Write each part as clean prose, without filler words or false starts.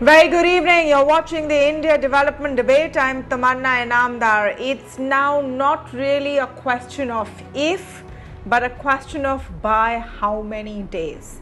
Very good evening. You're watching the India Development Debate. I'm Tamanna Inamdar. It's now not really a question of if, but a question of by how many days.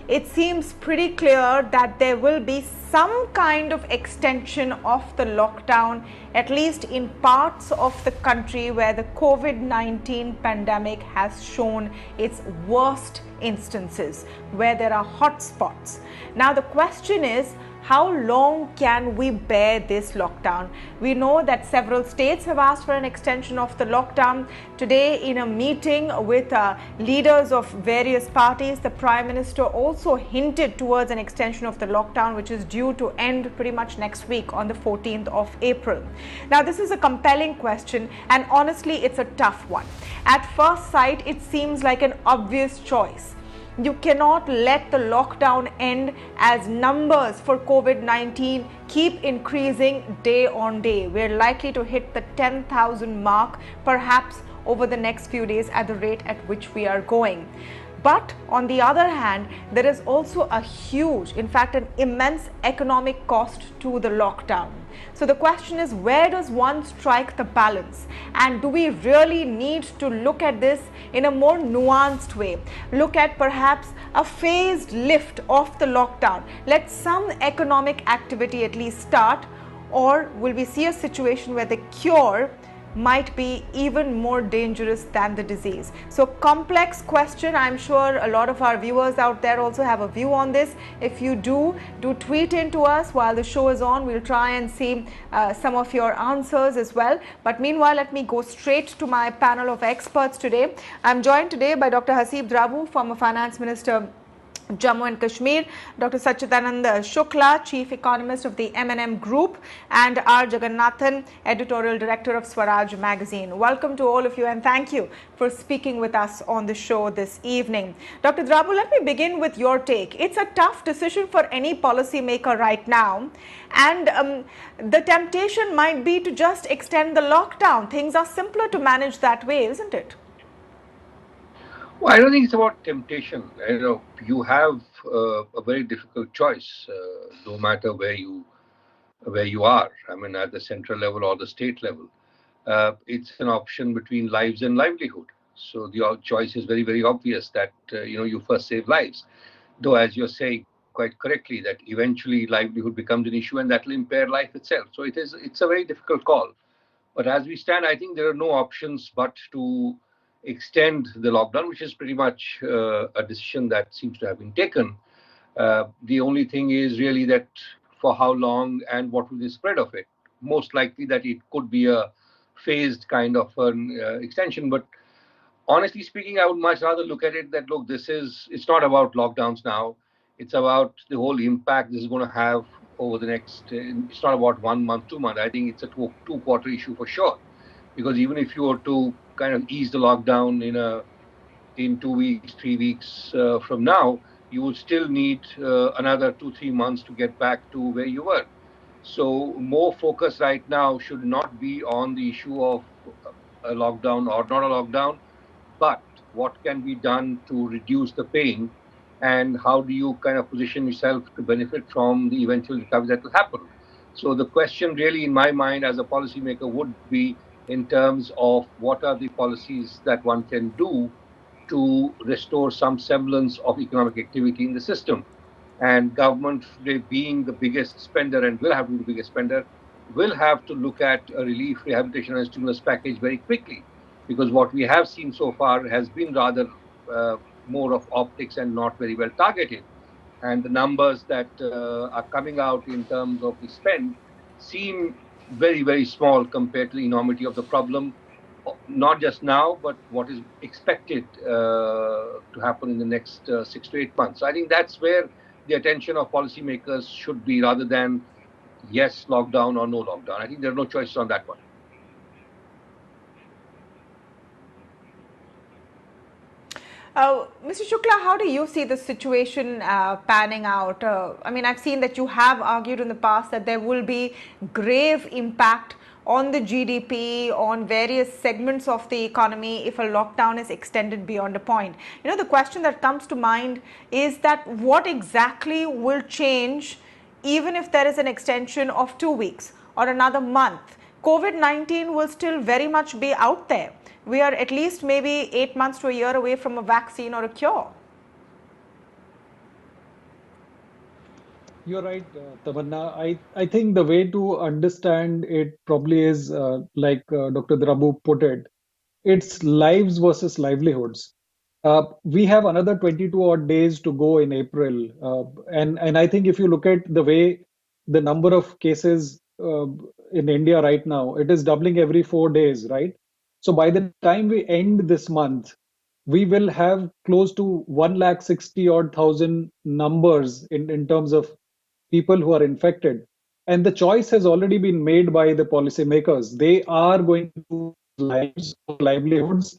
It seems pretty clear that there will be some kind of extension of the lockdown, at least in parts of the country where the COVID-19 pandemic has shown its worst instances, where there are hotspots. Now the question is, how long can we bear this lockdown? We know that several states have asked for an extension of the lockdown. Today, in a meeting with leaders of various parties, the Prime Minister also hinted towards an extension of the lockdown, which is due to end pretty much next week on the 14th of April. Now, this is a compelling question, and honestly, it's a tough one. At first sight, it seems like an obvious choice. You cannot let the lockdown end as numbers for COVID-19 keep increasing day on day. We're likely to hit the 10,000 mark perhaps over the next few days at the rate at which we are going. But on the other hand, there is also a huge, in fact, an immense economic cost to the lockdown. So the question is, where does one strike the balance? And do we really need to look at this in a more nuanced way? Look at perhaps a phased lift of the lockdown. Let some economic activity at least start, or will we see a situation where the cure might be even more dangerous than the disease? So complex question. I'm sure a lot of our viewers out there also have a view on this. If you do tweet into us while the show is on. We'll try and see some of your answers as well. But meanwhile, let me go straight to my panel of experts today. I'm joined today by Dr. Haseeb Drabu, former Finance Minister, Jammu and Kashmir, Dr. Sachchidanand Shukla, Chief Economist of the M&M Group, and R. Jagannathan, Editorial Director of Swaraj Magazine. Welcome to all of you, and thank you for speaking with us on the show this evening. Dr. Drabu, let me begin with your take. It's a tough decision for any policymaker right now, and the temptation might be to just extend the lockdown. Things are simpler to manage that way, isn't it? Well, I don't think it's about temptation. You have a very difficult choice, no matter where you are. I mean, at the central level or the state level, it's an option between lives and livelihood. So the choice is very, very obvious that you first save lives. Though, as you're saying quite correctly, that eventually livelihood becomes an issue, and that will impair life itself. So it's a very difficult call. But as we stand, I think there are no options but to extend the lockdown, which is pretty much a decision that seems to have been taken. The only thing is really that for how long and what will be the spread of it. Most likely that it could be a phased kind of an extension. But honestly speaking, I would much rather look at it that, look, it's not about lockdowns now. It's about the whole impact this is going to have over the next, it's not about 1 month, 2 months. I think it's a two-quarter issue for sure. Because even if you were to kind of ease the lockdown in 2 weeks, 3 weeks from now, you would still need another 2-3 months to get back to where you were. So more focus right now should not be on the issue of a lockdown or not a lockdown, but what can be done to reduce the pain, and how do you kind of position yourself to benefit from the eventual recovery that will happen. So the question really in my mind as a policymaker would be in terms of what are the policies that one can do to restore some semblance of economic activity in the system. And government, being the biggest spender and will have to be the biggest spender, will have to look at a relief, rehabilitation and stimulus package very quickly. Because what we have seen so far has been rather more of optics and not very well targeted. And the numbers that are coming out in terms of the spend seem very, very small compared to the enormity of the problem, not just now, but what is expected to happen in the next 6 to 8 months. So I think that's where the attention of policymakers should be, rather than yes, lockdown or no lockdown. I think there are no choices on that one. Mr. Shukla, how do you see the situation panning out? I mean, I've seen that you have argued in the past that there will be grave impact on the GDP, on various segments of the economy if a lockdown is extended beyond a point. The question that comes to mind is that what exactly will change even if there is an extension of 2 weeks or another month, COVID-19 will still very much be out there. We are at least maybe 8 months to a year away from a vaccine or a cure. You're right, Tamanna. I think the way to understand it probably is like Dr. Drabu put it, it's lives versus livelihoods. We have another 22 odd days to go in April. And I think if you look at the way the number of cases in India right now, it is doubling every 4 days, right? So by the time we end this month, we will have close to 160 odd thousand numbers in terms of people who are infected. And the choice has already been made by the policymakers. They are going to lives or livelihoods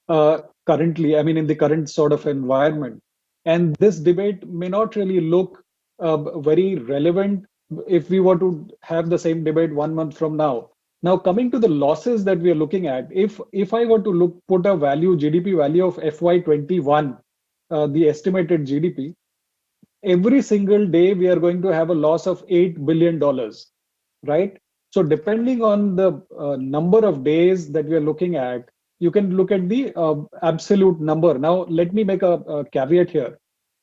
currently, I mean, in the current sort of environment. And this debate may not really look very relevant if we were to have the same debate 1 month from now. Now, coming to the losses that we are looking at, if I were to put a value, GDP value of FY21, the estimated GDP, every single day we are going to have a loss of $8 billion, right? So depending on the number of days that we are looking at, you can look at the absolute number. Now, let me make a caveat here.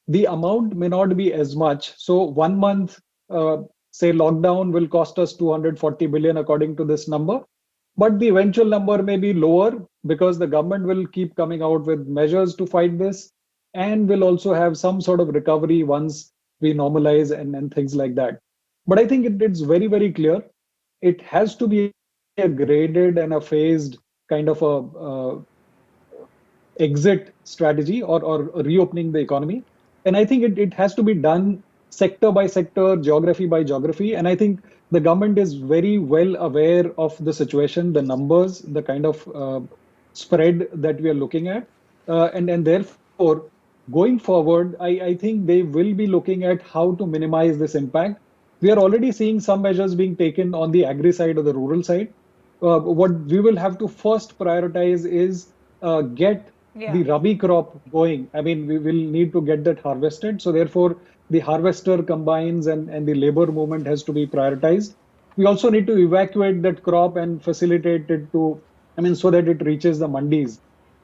The amount may not be as much. So 1 month, say lockdown will cost us 240 billion according to this number. But the eventual number may be lower because the government will keep coming out with measures to fight this and will also have some sort of recovery once we normalize and things like that. But I think it's very, very clear. It has to be a graded and a phased kind of exit strategy or reopening the economy. And I think it has to be done sector by sector, geography by geography. And I think the government is very well aware of the situation, the numbers, the kind of spread that we are looking at. And therefore, going forward, I think they will be looking at how to minimize this impact. We are already seeing some measures being taken on the agri side or the rural side. What we will have to first prioritize is get the Rabi crop going. I mean, we will need to get that harvested. So therefore, the harvester combines and the labor movement has to be prioritized. We also need to evacuate that crop and facilitate it to, I mean, so that it reaches the mandis.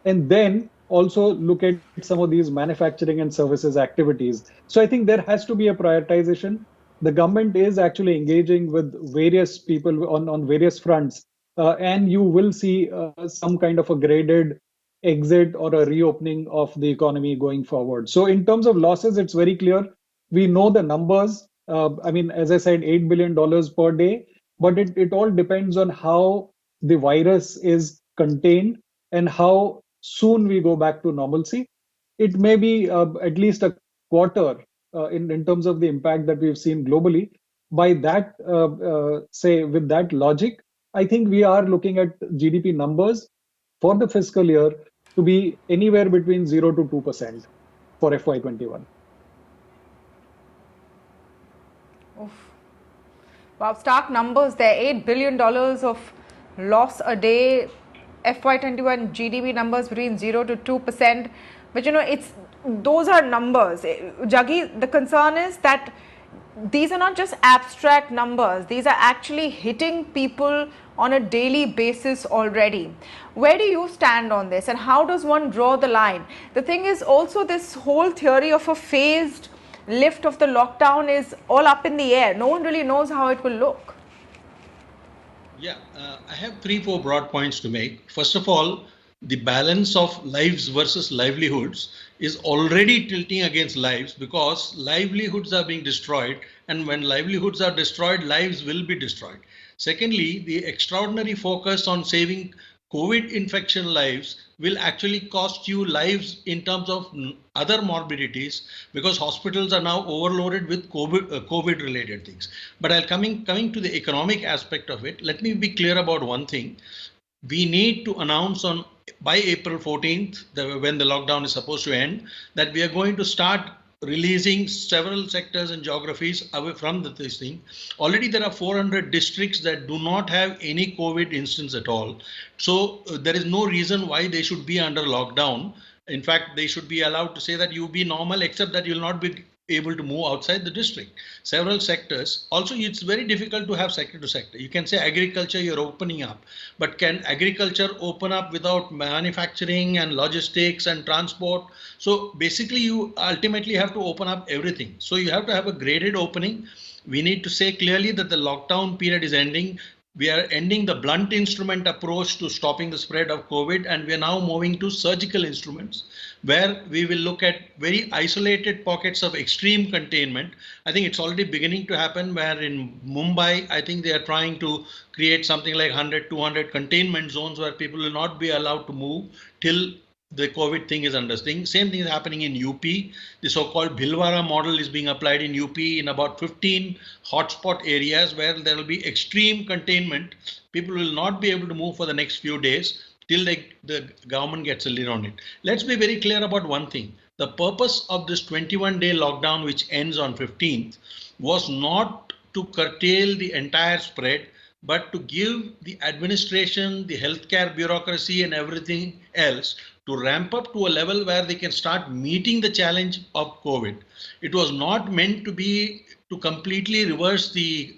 And then also look at some of these manufacturing and services activities. So I think there has to be a prioritization. The government is actually engaging with various people on various fronts. And you will see some kind of a graded exit or a reopening of the economy going forward. So in terms of losses, it's very clear. We know the numbers. I mean, as I said, $8 billion per day, but it all depends on how the virus is contained and how soon we go back to normalcy. It may be at least a quarter in terms of the impact that we've seen globally. By that, say, with that logic, I think we are looking at GDP numbers for the fiscal year to be anywhere between 0 to 2% for FY21. Oof. Wow, stark numbers there. $8 billion of loss a day. FY21 GDP numbers between 0 to 2%. But those are numbers. Jaggi, the concern is that these are not just abstract numbers. These are actually hitting people on a daily basis already. Where do you stand on this, and how does one draw the line? The thing is also, this whole theory of a phased lift of the lockdown is all up in the air. No one really knows how it will look. Yeah, I have 3-4 broad points to make. First of all, the balance of lives versus livelihoods is already tilting against lives because livelihoods are being destroyed, and when livelihoods are destroyed, lives will be destroyed. Secondly, the extraordinary focus on saving COVID infection lives will actually cost you lives in terms of other morbidities because hospitals are now overloaded with COVID related things. But coming to the economic aspect of it, let me be clear about one thing. We need to announce by April 14th, when the lockdown is supposed to end, that we are going to start releasing several sectors and geographies away from this thing. Already there are 400 districts that do not have any COVID instance at all. So there is no reason why they should be under lockdown. In fact, they should be allowed to say that you be normal, except that you will not be able to move outside the district. Several sectors. Also, it's very difficult to have sector to sector. You can say agriculture, you're opening up, but can agriculture open up without manufacturing and logistics and transport? So basically, you ultimately have to open up everything. So you have to have a graded opening. We need to say clearly that the lockdown period is ending. We are ending the blunt instrument approach to stopping the spread of COVID, and we are now moving to surgical instruments where we will look at very isolated pockets of extreme containment. I think it's already beginning to happen where in Mumbai, I think they are trying to create something like 100, 200 containment zones where people will not be allowed to move till the COVID thing is understanding. Same thing is happening in UP. The so-called Bhilwara model is being applied in UP in about 15 hotspot areas where there will be extreme containment. People will not be able to move for the next few days till the government gets a lid on it. Let's be very clear about one thing. The purpose of this 21-day lockdown, which ends on 15th, was not to curtail the entire spread, but to give the administration, the healthcare bureaucracy and everything else to ramp up to a level where they can start meeting the challenge of COVID. It was not meant to be to completely reverse the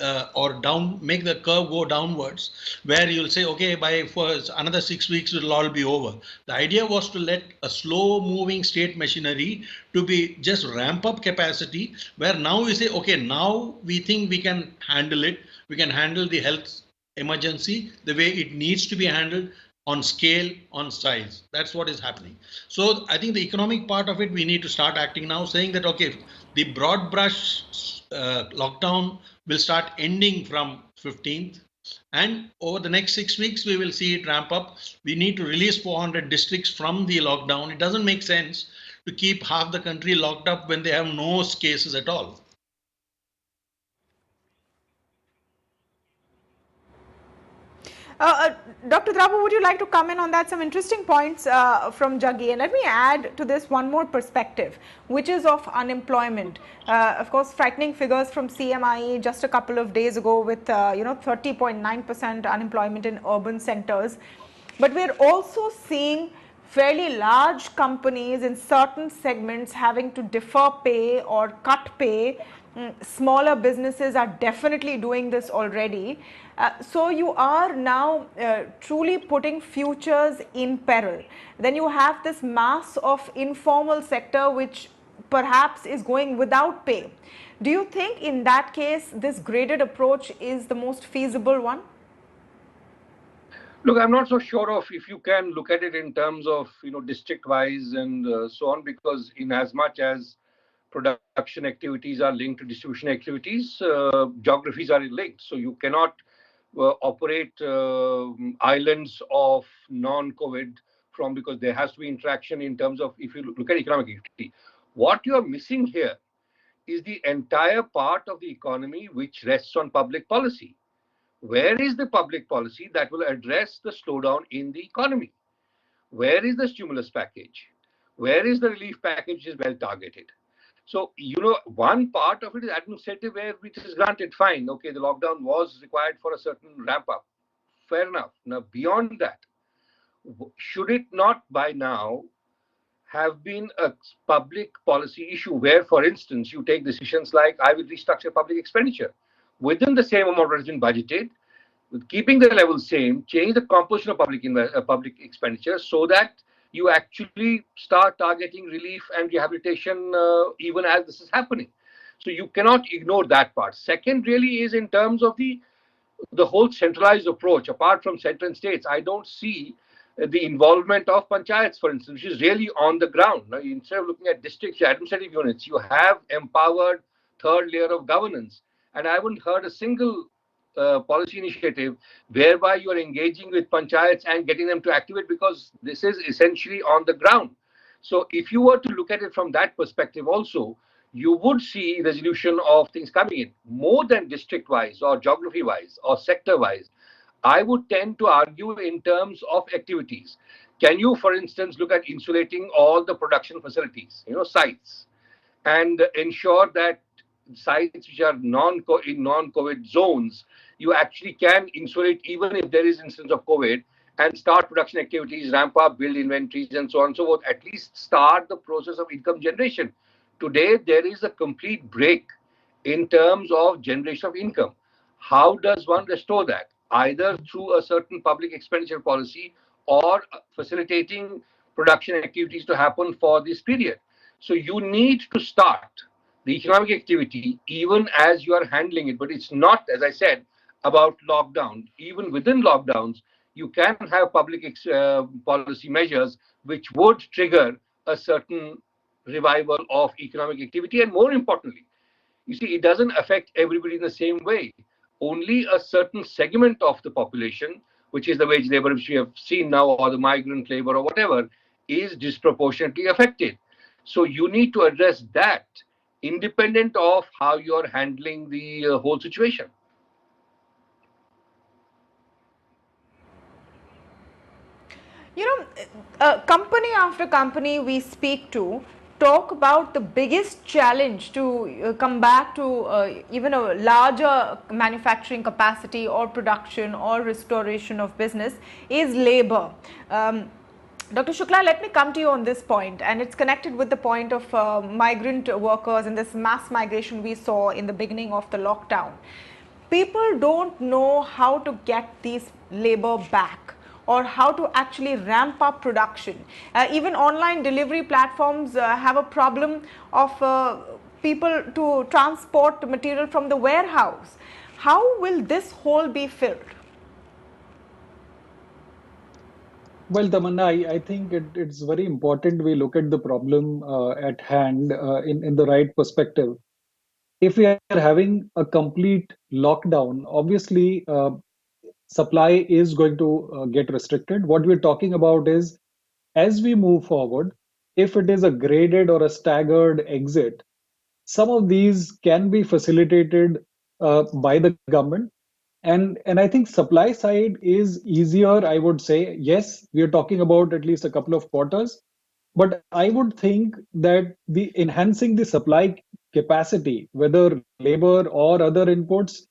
make the curve go downwards, where you'll say, okay, by for another 6 weeks it'll all be over. The idea was to let a slow moving state machinery to be just ramp up capacity, where now we say, okay, now we think we can handle it. We can handle the health emergency the way it needs to be handled, on scale, on size. That's what is happening. So I think the economic part of it, we need to start acting now, saying that, okay, the broad brush lockdown will start ending from 15th. And over the next 6 weeks, we will see it ramp up. We need to release 400 districts from the lockdown. It doesn't make sense to keep half the country locked up when they have no cases at all. Dr. Drabu, would you like to comment on that? Some interesting points from Jaggi. And let me add to this one more perspective, which is of unemployment. Of course, frightening figures from CMIE just a couple of days ago with 30.9% unemployment in urban centers. But we're also seeing fairly large companies in certain segments having to defer pay or cut pay. Smaller businesses are definitely doing this already. So you are now truly putting futures in peril. Then you have this mass of informal sector which perhaps is going without pay. Do you think in that case this graded approach is the most feasible one? Look, I'm not so sure of if you can look at it in terms of district wise and so on, because in as much as production activities are linked to distribution activities, geographies are linked. So you cannot operate islands of non-COVID from, because there has to be interaction in terms of, if you look at economic activity. What you are missing here is the entire part of the economy which rests on public policy. Where is the public policy that will address the slowdown in the economy? Where is the stimulus package? Where is the relief package which is well targeted? So, one part of it is administrative, where which is granted, fine. Okay, the lockdown was required for a certain ramp up. Fair enough. Now, beyond that, should it not by now have been a public policy issue where, for instance, you take decisions like, I will restructure public expenditure within the same amount that has been budgeted, with keeping the level same, change the composition of public expenditure so that you actually start targeting relief and rehabilitation even as this is happening. So you cannot ignore that part. Second really is in terms of the whole centralized approach. Apart from center and states, I don't see the involvement of panchayats, for instance, which is really on the ground. Now, instead of looking at districts, administrative units, you have empowered third layer of governance. And I haven't heard a single policy initiative whereby you are engaging with panchayats and getting them to activate, because this is essentially on the ground. So if you were to look at it from that perspective also, you would see resolution of things coming in more than district wise or geography wise or sector wise. I would tend to argue in terms of activities. Can you, for instance, look at insulating all the production facilities, sites, and ensure that sites which are in non-COVID zones, you actually can insulate even if there is instance of COVID, and start production activities, ramp up, build inventories, and so on and so forth. At least start the process of income generation. today there is a complete break in terms of generation of income. How does one restore that? Either through a certain public expenditure policy or facilitating production activities to happen for this period. So you need to start the economic activity even as you are handling it. But it's not, as I said, about lockdown. Even within lockdowns, you can have public policy measures which would trigger a certain revival of economic activity. And more importantly, you see, it doesn't affect everybody in the same way. Only a certain segment of the population, which is the wage labor, which we have seen now, or the migrant labor, or whatever, is disproportionately affected. So you need to address that independent of how you're handling the whole situation. You know, company after company we speak to talk about the biggest challenge to come back to even a larger manufacturing capacity or production or restoration of business is labor. Dr. Shukla, let me come to you on this point, and it's connected with the point of migrant workers and this mass migration we saw in the beginning of the lockdown. People don't know how to get these labor back or how to actually ramp up production. Even online delivery platforms have a problem of people to transport material from the warehouse. How will this hole be filled? Well, Tamanna, I think it's very important we look at the problem at hand in the right perspective. If we are having a complete lockdown, obviously supply is going to get restricted. What we're talking about is as we move forward, if it is a graded or a staggered exit, some of these can be facilitated by the government. And I think supply side is easier, I would say. Yes, we are talking about at least a couple of quarters, but I would think that the enhancing the supply capacity, whether labor or other inputs,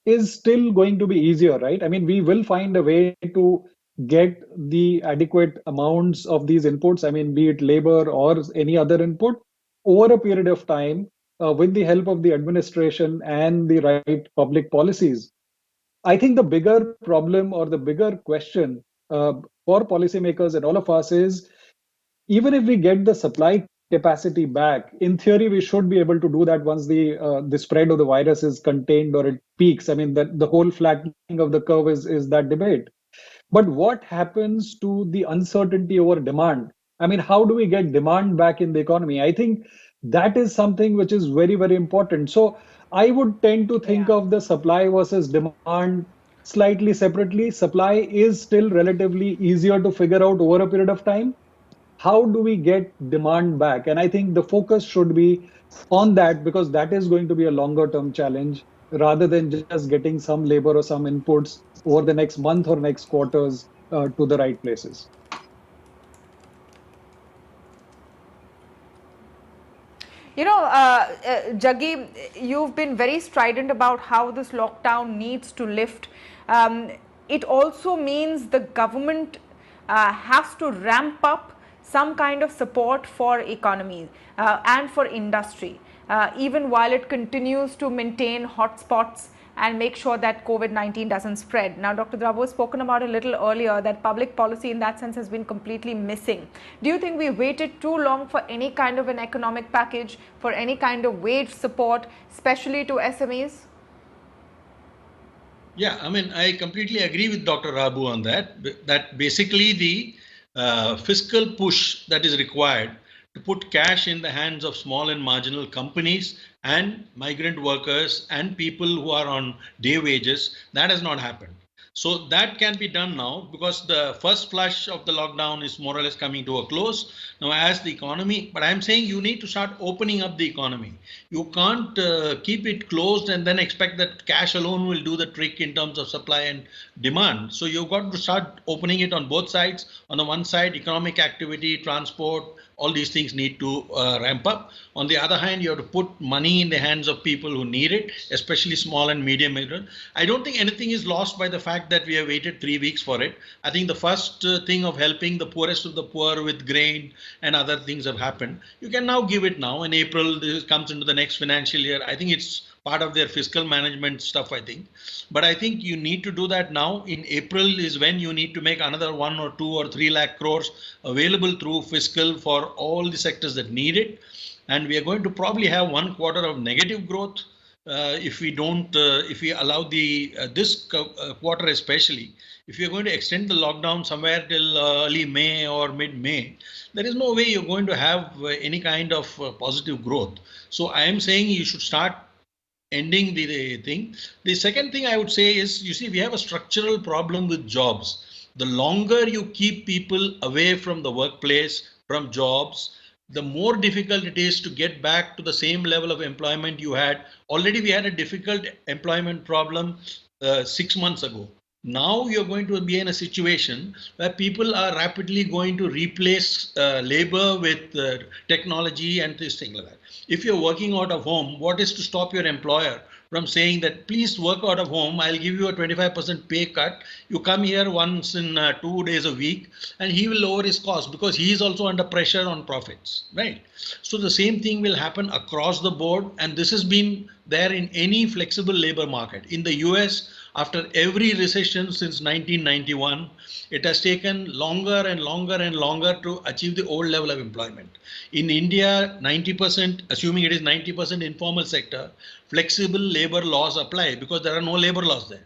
is still going to be easier, right? I mean, we will find a way to get the adequate amounts of these inputs, I mean, be it labor or any other input, over a period of time with the help of the administration and the right public policies. I think the bigger problem or the bigger question for policymakers and all of us is even if we get the supply capacity back, in theory, we should be able to do that once the spread of the virus is contained or it peaks. I mean, that the whole flattening of the curve is that debate. But what happens to the uncertainty over demand? I mean, how do we get demand back in the economy? I think that is something which is very, very important. So I would tend to think of the supply versus demand slightly separately. Supply is still relatively easier to figure out over a period of time. How do we get demand back? And I think the focus should be on that because that is going to be a longer term challenge rather than just getting some labor or some inputs over the next month or next quarters to the right places. You know, Jaggi, you've been very strident about how this lockdown needs to lift. It also means the government has to ramp up some kind of support for economy and for industry, even while it continues to maintain hotspots and make sure that COVID-19 doesn't spread. Now, Dr. Drabu has spoken about a little earlier that public policy in that sense has been completely missing. Do you think we waited too long for any kind of an economic package, for any kind of wage support, especially to SMEs? Yeah, I mean, I completely agree with Dr. Rabu on that. That basically the fiscal push that is required to put cash in the hands of small and marginal companies and migrant workers and people who are on day wages, that has not happened. So that can be done now because the first flush of the lockdown is more or less coming to a close. Now, as the economy, but I'm saying you need to start opening up the economy. You can't keep it closed and then expect that cash alone will do the trick in terms of supply and demand. So you've got to start opening it on both sides. On the one side, economic activity, transport, all these things need to ramp up. On the other hand, you have to put money in the hands of people who need it, especially small and medium. I don't think anything is lost by the fact that we have waited 3 weeks for it. I think the first thing of helping the poorest of the poor with grain and other things have happened. You can now give it now. In April, this comes into the next financial year. I think it's part of their fiscal management stuff, I think. But I think you need to do that now. In April is when you need to make another 1 or 2 or 3 lakh crores available through fiscal for all the sectors that need it. And we are going to probably have 1 quarter of negative growth if we don't, if we allow the this quarter especially. If you're going to extend the lockdown somewhere till early May or mid-May, there is no way you're going to have any kind of positive growth. So I am saying you should start ending the thing. The second thing I would say is, you see, we have a structural problem with jobs. The longer you keep people away from the workplace, from jobs, the more difficult it is to get back to the same level of employment you had. Already we had a difficult employment problem 6 months ago. Now you're going to be in a situation where people are rapidly going to replace labor with technology and this thing like that. If you're working out of home, what is to stop your employer from saying that please work out of home, I'll give you a 25% pay cut. You come here once in 2 days a week, and he will lower his cost because he is also under pressure on profits, right? So the same thing will happen across the board, and this has been there in any flexible labor market. In the US, after every recession since 1991, it has taken longer and longer and longer to achieve the old level of employment. In India, 90%, assuming it is 90% informal sector, flexible labor laws apply because there are no labor laws there.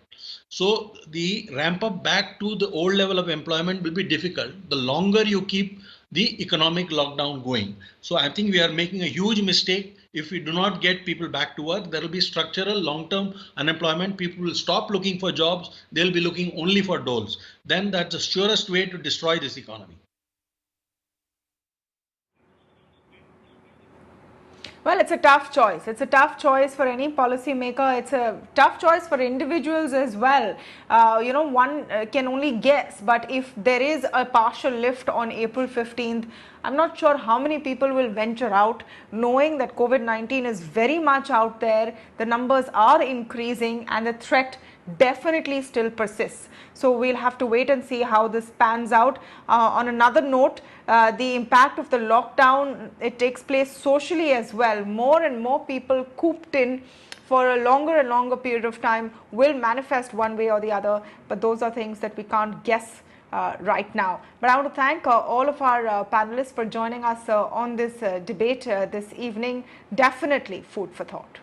So the ramp up back to the old level of employment will be difficult the longer you keep the economic lockdown going. So I think we are making a huge mistake. If we do not get people back to work, there will be structural long-term unemployment. People will stop looking for jobs. They'll be looking only for doles. Then that's the surest way to destroy this economy. Well, it's a tough choice. It's a tough choice for any policymaker. It's a tough choice for individuals as well. One can only guess, but if there is a partial lift on April 15th, I'm not sure how many people will venture out, knowing that COVID-19 is very much out there. The numbers are increasing and the threat definitely still persists. So we'll have to wait and see how this pans out. On another note, the impact of the lockdown, it takes place socially as well. More and more people cooped in for a longer and longer period of time will manifest one way or the other, but those are things that we can't guess right now. But I want to thank all of our panelists for joining us on this debate this evening. Definitely food for thought.